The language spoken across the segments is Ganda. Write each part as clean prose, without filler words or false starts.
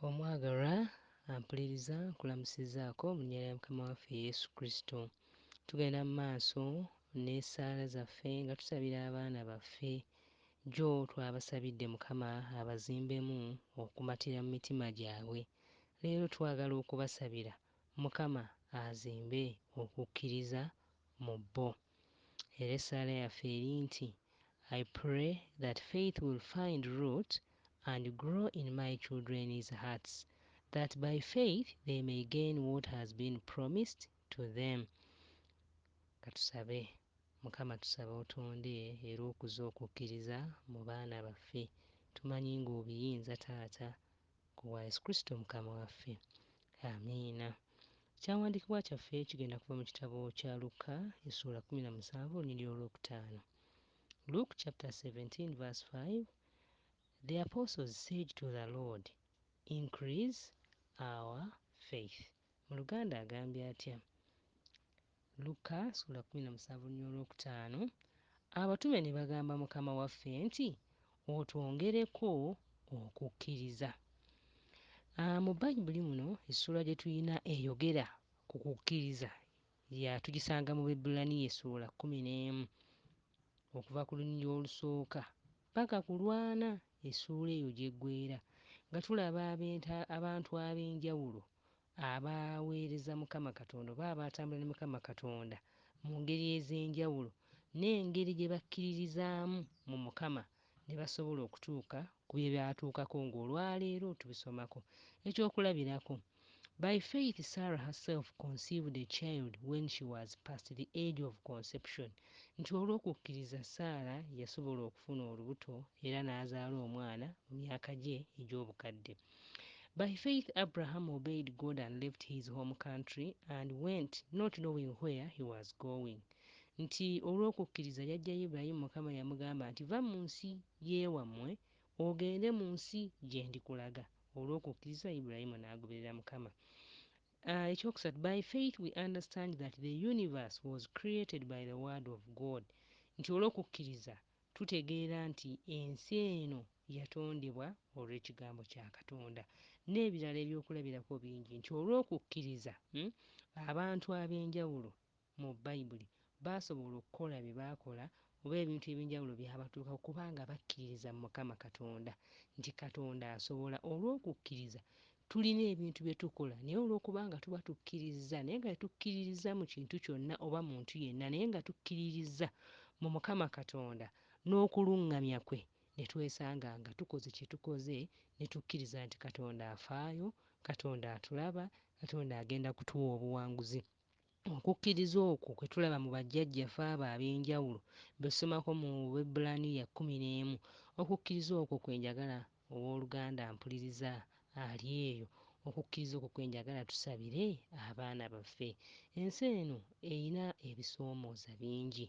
Omwagalwa ampuliriza nkulamusizaako mu linnya lya Mukama waffe Yesu Kristo. Tugenda mu maaso n'essaala zaffe nga tusabira abaana baffe. Jjo twabasabidde Mukama abazimbemu okumatira mu mitima gyabwe. Leero twagala okubasabira Mukama azimbe okukkiriza mu bo. Era essaala yaffe eri nti I pray that faith will find root and grow in my children's hearts, that by faith they may gain what has been promised to them. Katusabe. Mukama tusaba otonde era okuza okukkiriza mu baana baffe. Tumanyi ng'obiyinza Taata ku Yesu Kristo Mukama waffe. Amiina. Ekyawandiikibwa kyaffe kigenda kuva mu kitabo kya Luka essuula 17 olunyiriri olwokutaano. Luke chapter 17 verse 5. The apostles said to the Lord, increase our faith. Mu Luganda agambye atya? Luka ssuula 17 olunyiriri olwokutaano. Abatume ne bagamba Mukama waffe nti otwongereko okukkiriza. Mu Bayibuli muno essuula gye tulina eyogera ku kukkiriza tugisanga mu Bebbulaniya essuula 11 okuva ku lunyiriri olusooka paka ku lwana essuula eyo gy'eggwera, nga tulaba abantu ab'enjawulo abaweereza Mukama Katonda oba abatambula ne Mukama Katonda mu ngeri ez'enjawulo n'engeri gye bakkiririzaamu mu Mukama ne basobola okutuuka ku bye baatuukako ng'olwaleero tubisomako. Ekyokulabirako, by faith Sarah herself conceived a child when she was past the age of conception. Nti olw'okukkiriza Saara yasobola okufuna olubuto era n'azaala omwana mu myaka gye egy'obukadde. By faith Abraham obeyed God and left his home country and went not knowing where he was going. Nti olw'okukkiriza yajjayo Ibulayimu Mukama yamugamba nti va mu nsi y'ewammwe ogende mu nsi gye ndikulaga. Olw'okukkiriza Ibulayimu n'agoberera Mukama. Ekyokusatu, by faith we understand that the universe was created by the word of God. Nti olw'okukkiriza tutegeera nti ensi eno yatondebwa olw'ekigambo kya Katonda. N'ebirala ebyokulabirako bingi nti olw'okukkiriza abantu ab'enjawulo mu Bayibuli baasobola okukola bye baakola oba ebintu eby'enjawulo byabatuukako kubanga bakkiririza mu Mukama Katonda nti Katonda asobola. Olw'okukkiriza tulina ebintu bye tukola naye olw'okubanga tuba tukkiririza naye nga tukkiririza mu kintu kyonna oba muntu yenna naye nga tukkiririza mu Mukama Katonda n'okuluŋŋamya kwe ne twesanga nga tukoze kye tukoze ne tukkiriza nti Katonda afaayo, Katonda atulaba, Katonda agenda kutuwa obuwanguzi. Okukkiriza okwo kwe tulaba mu bajjajjaffe abo ab'enjawulo besomako mu Bebbulaniya 11. Okukkiriza okwo kwe njagala owooluganda mpuliriza ali eyo. Okukkiriza okwo kwe njagala tusabire abaana baffe. Ensi eno eyina ebisoomooza bingi.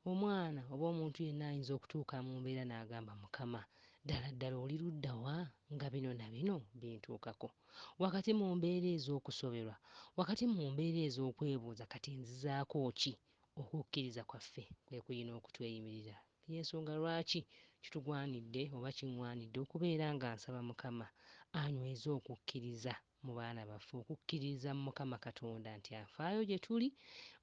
Omwana oba omuntu yenna ayinza okutuuka mu mbeera n'agamba Mukama, ddala ddala oli ludda wa nga bino na bino bintuukako? Wakati mu mbeera ez'okusoberwa, wakati mu mbeera ez'okwebuuza kati nzizaako ki? Okukkiriza kwaffe kwe kuyina okutweyimirira. Y'ensonga lwaki kitugwanidde oba kiŋŋwanidde okubeera nga nsaba Mukama anyweze okukkiriza mu baana baffe, okukkiriza mu Mukama Katonda nti afaayo gye tuli,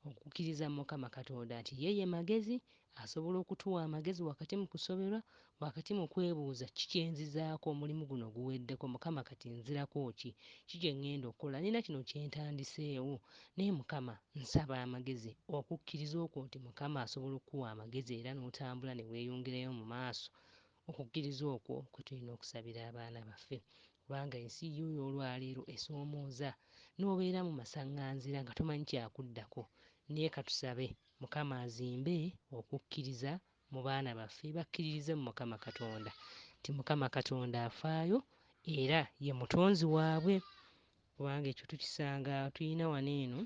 okukkiriza mu Mukama Katonda nti ye magezi, asobola okutuwa amagezi wakati mu kusoberwa, wakati mu kwebuuza kiki enzizaako omulimu guno guweddeko, Mukama kati nzirako ki? Ki kye ŋŋenda okukola? Nina kino kye ntandiseewo naye Mukama nsaba amagezi. Okukkiriza okwo nti Mukama asobola okukuwa amagezi era n'otambula ne weeyongerayo mu maaso. Okukkiriza okwo kwe tulina okusabira abaana baffe. Kubanga ensi y'oyo olwaleero esoomooza n'obeera mu masaŋŋanzira nga tomanyi kyakuddako. Naye katusabe Mukama azimbe okukkiriza mu baana baffe bakkiririze mu Mukama Katonda nti Mukama Katonda afaayo era ye mutonzi waabwe. Kubanga ekyo tukisanga tuyina wano eno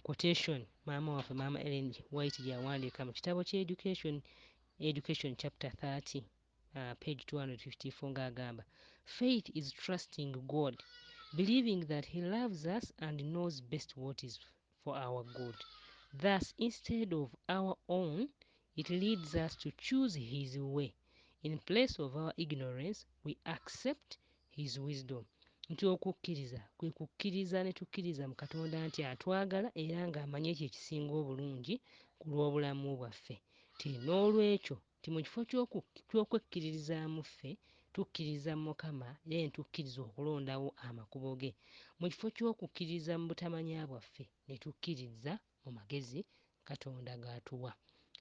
quotation maama waffe maama Ellen White gyawandiika mu kitabo kya Education chapter 30 page 254 ng'agamba, faith is trusting God, believing that he loves us and knows best what is for our good. Thus, instead of our own, it leads us to choose his way. In place of our ignorance, we accept his wisdom. nti okukkiriza kwe kukkiriza ne tukkiriza mu Katonda nti atwagala era ng'amanyi ekyo ekisinga obulungi ku lw'obulamu bwaffe. Ti n'olwekyo ti mu kifo ky'okwekkiririzaamu ffe tukkiriza mu Mukama era ne tukkiriza okulondawo amakubo ge. Mu kifo ky'okukkiriza mu butamanya bwaffe ne tukkiriza mu magezi Katonda g'atuwa.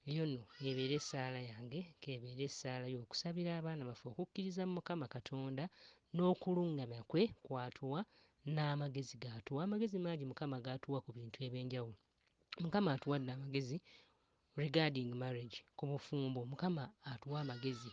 Eyo nno ebeera essaala yange, kebeera essaala y'okusabira abaana baffe okukkiriza mu Mukama Katonda n'okuluŋŋamya kwe kw'atuwa n'amagezi g'atuwa. Amagezi mangi Mukama g'atuwa ku bintu eby'enjawulo. Mukama atuwadde amagezi regarding marriage, ku bufumbo. Mukama atuwa amagezi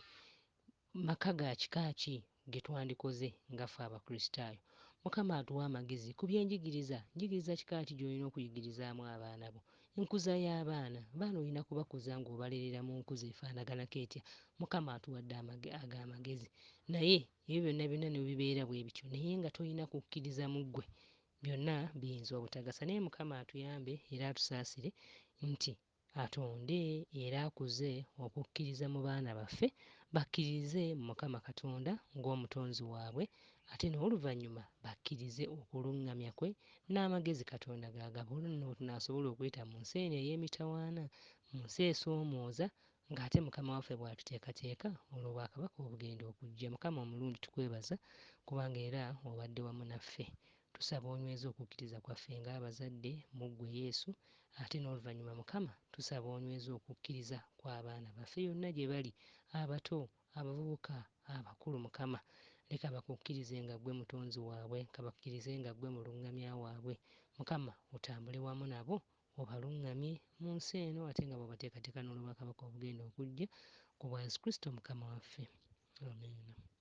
maka ga kika ki ge twandikoze nga ffe Abakristaayo. Mukama atuwa amagezi ku byenjigiriza. Njigiriza kika ki gy'olina okuyigirizaamu abaana bo. Enkuza y'abaana, abaana olina kubakuza ng'obalerera mu nkuza efaanaganako etya. Mukama atuwadde ago amagezi. Naye ebyo byonna byonna ne bibeera bwe bityo naye nga tolina kukkiriza mu ggwe, byonna biyinza obutagasa. Naye Mukama atuyambe era atusaasire nti atonde era akuze okukkiriza mu baana baffe bakkirize mu Mukama Katonda ng'omutonzi waabwe, ate n'oluvannyuma bakkirize okuluŋŋamya kwe n'amagezi Katonda g'agaba. Olwo nno tunaasobola okuyita mu nsi eno ey'emitawaana, mu nsi esoomooza, ng'ate Mukama waffe bw'atuteekateeka olwo bwakabaka obugenda okujja. Mukama omulungi tukwebaza kubanga era obadde wamu naffe. Tusaba onyweza okukkiriza kwaffe ng'abazadde mu ggwe Yesu, ate n'oluvannyuma Mukama tusaba onyweza okukkiriza kw'abaana baffe yonna gye bali, abato, abavubuka, abakulu. Mukama leka bakukkirize nga ggwe mutonzi waabwe, kabakkirize nga ggwe muluŋŋamya waabwe. Mukama otambule wamu nabo obaluŋŋamye mu nsi eno, ate nga bw'obateekateeka n'olwobwakabaka obugenda okujja, ku bwa Yesu Kristo Mukama waffe. Amiina.